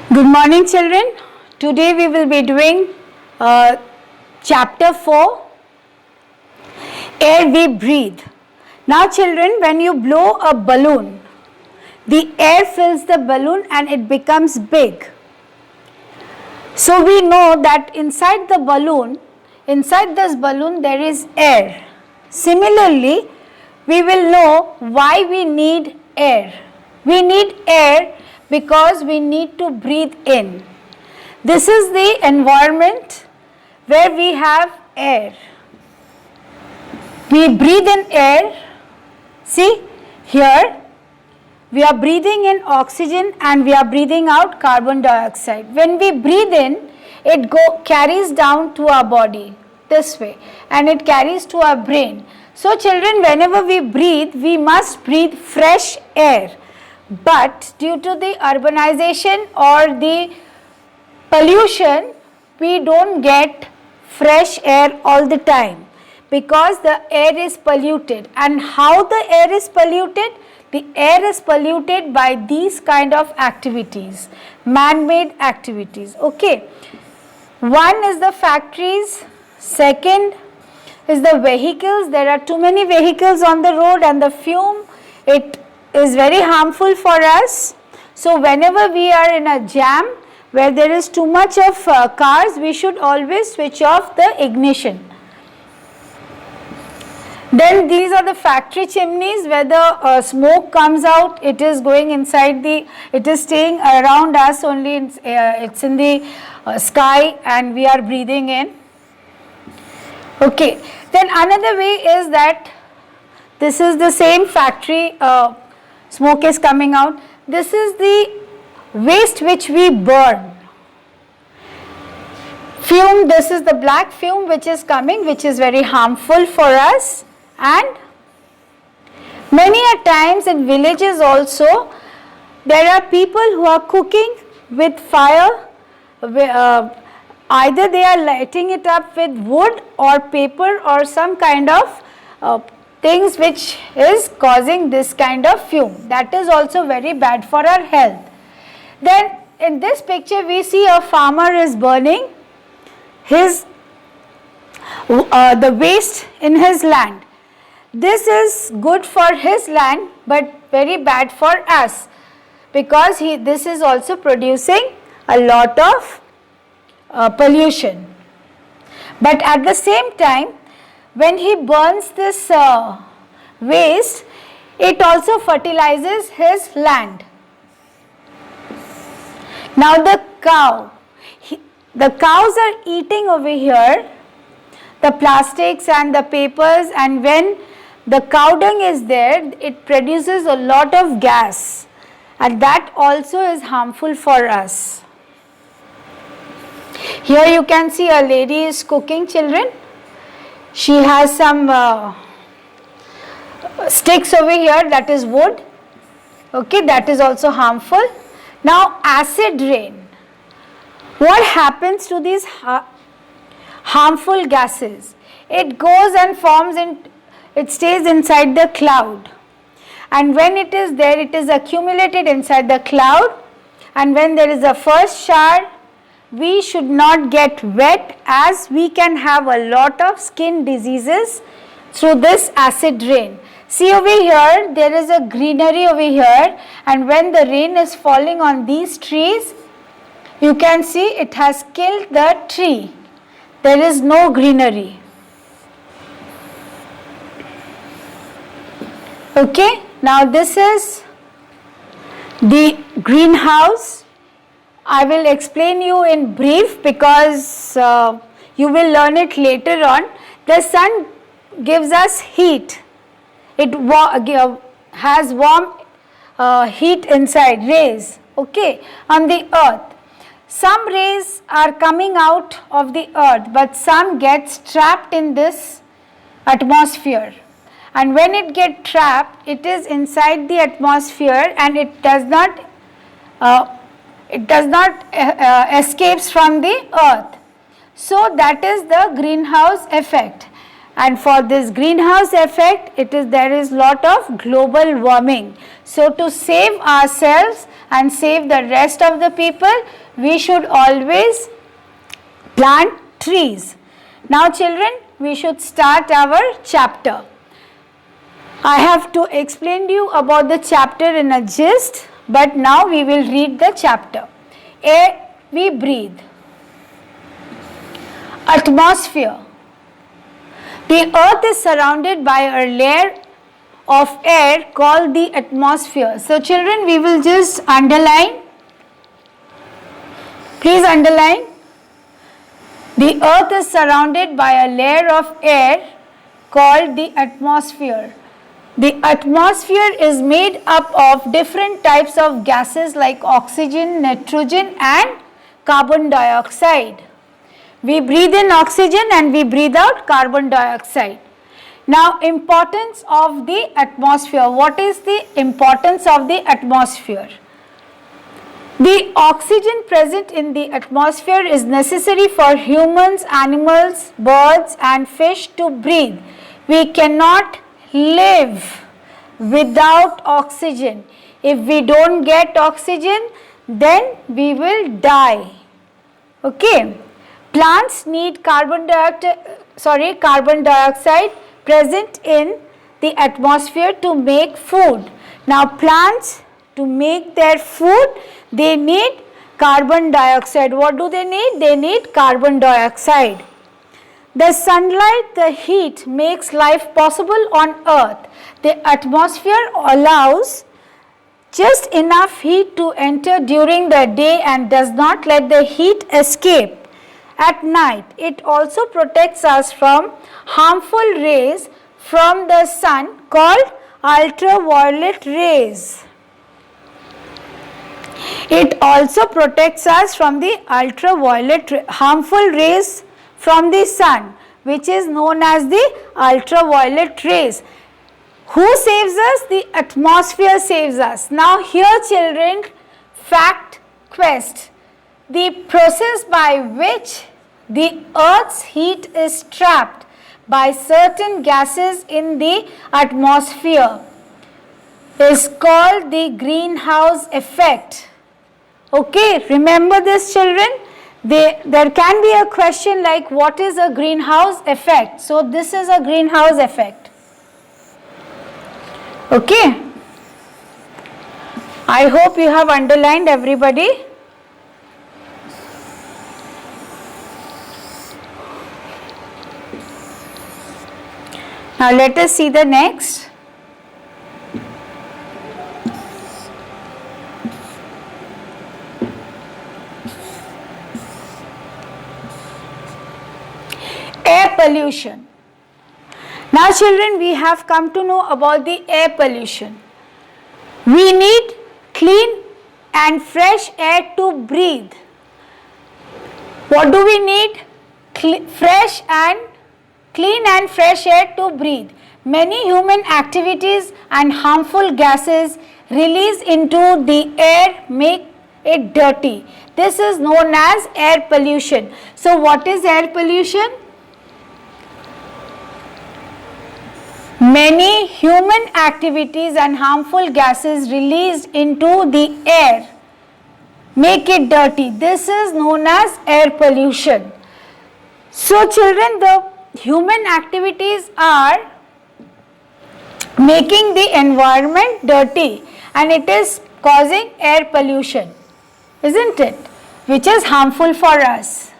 Good morning, children. Today we will be doing chapter 4, air we breathe. Now children, when you blow a balloon, the air fills the balloon and it becomes big. So we know that inside this balloon there is air. Similarly, we will know why we need air. We need air because we need to breathe in. This is the environment where we have air. We breathe in air. See, here we are breathing in oxygen and we are breathing out carbon dioxide. When we breathe in, it carries down to our body this way and it carries to our brain. So children, whenever we breathe, we must breathe fresh air. But due to the urbanization or the pollution, we don't get fresh air all the time because the air is polluted. And how the air is polluted? The air is polluted by these kind of activities, man-made activities. Okay. One is the factories, second is the vehicles. There are too many vehicles on the road and the fume, it is very harmful for us. So whenever we are in a jam where there is too much of cars, we should always switch off the ignition. Then these are the factory chimneys where the smoke comes out, it is going inside it is staying around us only, it's in the sky and we are breathing in. Okay, then another way is that this is the same factory, smoke is coming out. This is the waste which we burn. Fume, this is the black fume which is coming, which is very harmful for us. And many a times in villages also, there are people who are cooking with fire. Either they are lighting it up with wood or paper or some kind of things which is causing this kind of fume. That is also very bad for our health. Then in this picture we see a farmer is burning the waste in his land. This is good for his land but very bad for us because this is also producing a lot of pollution. But at the same time, when he burns this waste, it also fertilizes his land. Now the cows are eating over here the plastics and the papers, and when the cow dung is there, it produces a lot of gas and that also is harmful for us. Here you can see a lady is cooking, children. She has some sticks over here, that is wood. Okay, that is also harmful. Now acid rain. What happens to these harmful gases? It goes and forms it stays inside the cloud. And when it is there, it is accumulated inside the cloud. And when there is a first shower, we should not get wet as we can have a lot of skin diseases through this acid rain. See over here, there is a greenery over here, and when the rain is falling on these trees, you can see it has killed the tree. There is no greenery. Okay, now this is the greenhouse. I will explain you in brief because you will learn it later on. The sun gives us heat. It has warm heat inside, rays, okay, on the earth. Some rays are coming out of the earth, but some gets trapped in this atmosphere. And when it gets trapped, it is inside the atmosphere and it does not escapes from the earth. So that is the greenhouse effect. and for this greenhouse effect, there is lot of global warming. So to save ourselves and save the rest of the people, we should always plant trees. Now children, we should start our chapter. I have to explain to you about the chapter in a gist, but now we will read the chapter. Air we breathe. Atmosphere. The earth is surrounded by a layer of air called the atmosphere. So children, we will just underline. Please underline. The earth is surrounded by a layer of air called the atmosphere. The atmosphere is made up of different types of gases like oxygen, nitrogen and carbon dioxide. We breathe in oxygen and we breathe out carbon dioxide. Now, importance of the atmosphere. What is the importance of the atmosphere? The oxygen present in the atmosphere is necessary for humans, animals, birds and fish to breathe. We cannot live without oxygen. If we don't get oxygen, then we will die. Okay. Plants need carbon dioxide present in the atmosphere to make food. Now plants, to make their food, they need carbon dioxide. What do they need? They need carbon dioxide. The sunlight, the heat makes life possible on earth. The atmosphere allows just enough heat to enter during the day and does not let the heat escape at night. It also protects us from harmful rays from the sun called ultraviolet rays. It also protects us from the harmful rays from the sun, which is known as the ultraviolet rays. Who saves us? The atmosphere saves us. Now here children, fact quest. The process by which the earth's heat is trapped by certain gases in the atmosphere is called the greenhouse effect. Okay, remember this children. There can be a question like, what is a greenhouse effect? So this is a greenhouse effect. Okay. I hope you have underlined everybody. Now let us see the next. Air pollution. Now children, we have come to know about the air pollution. We need clean and fresh air to breathe. What do we need? Clean and fresh air to breathe. Many human activities and harmful gases released into the air make it dirty. This is known as air pollution. So what is air pollution? Many human activities and harmful gases released into the air make it dirty. This is known as air pollution. So children, the human activities are making the environment dirty and it is causing air pollution, isn't it? Which is harmful for us.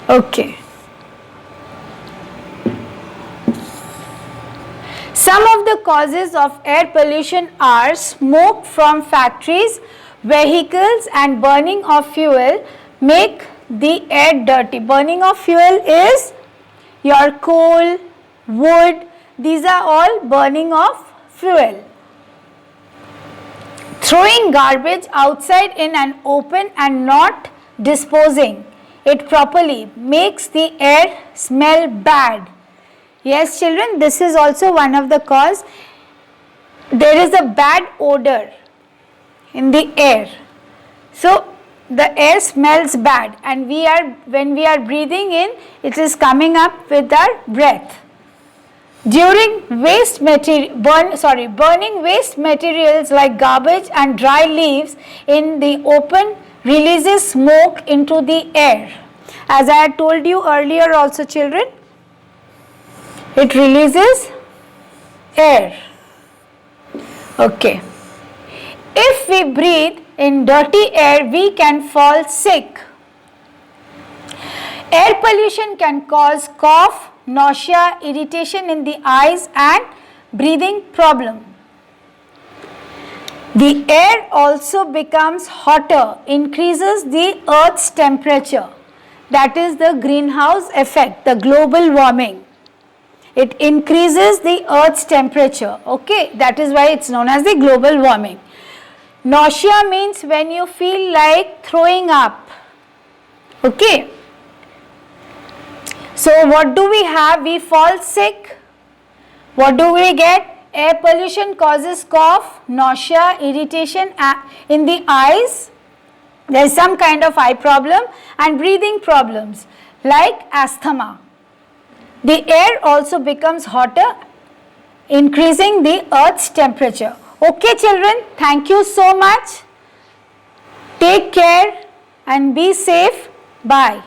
Okay. Some of the causes of air pollution are smoke from factories, vehicles and burning of fuel make the air dirty. Burning of fuel is your coal, wood, these are all burning of fuel. Throwing garbage outside in an open and not disposing it properly makes the air smell bad. Yes children, this is also one of the cause. There is a bad odor in the air. So the air smells bad, and when we are breathing in, it is coming up with our breath. During burning waste materials like garbage and dry leaves in the open releases smoke into the air. As I had told you earlier also, children, it releases air. Okay. If we breathe in dirty air, we can fall sick. Air pollution can cause cough, nausea, irritation in the eyes and breathing problem. The air also becomes hotter, increases the earth's temperature. That is the greenhouse effect, the global warming. It increases the earth's temperature. Okay, that is why it's known as the global warming. Nausea means when you feel like throwing up. Okay. So what do we have? We fall sick. What do we get? Air pollution causes cough, nausea, irritation in the eyes. There is some kind of eye problem and breathing problems like asthma. The air also becomes hotter, increasing the earth's temperature. Okay children, thank you so much. Take care and be safe. Bye.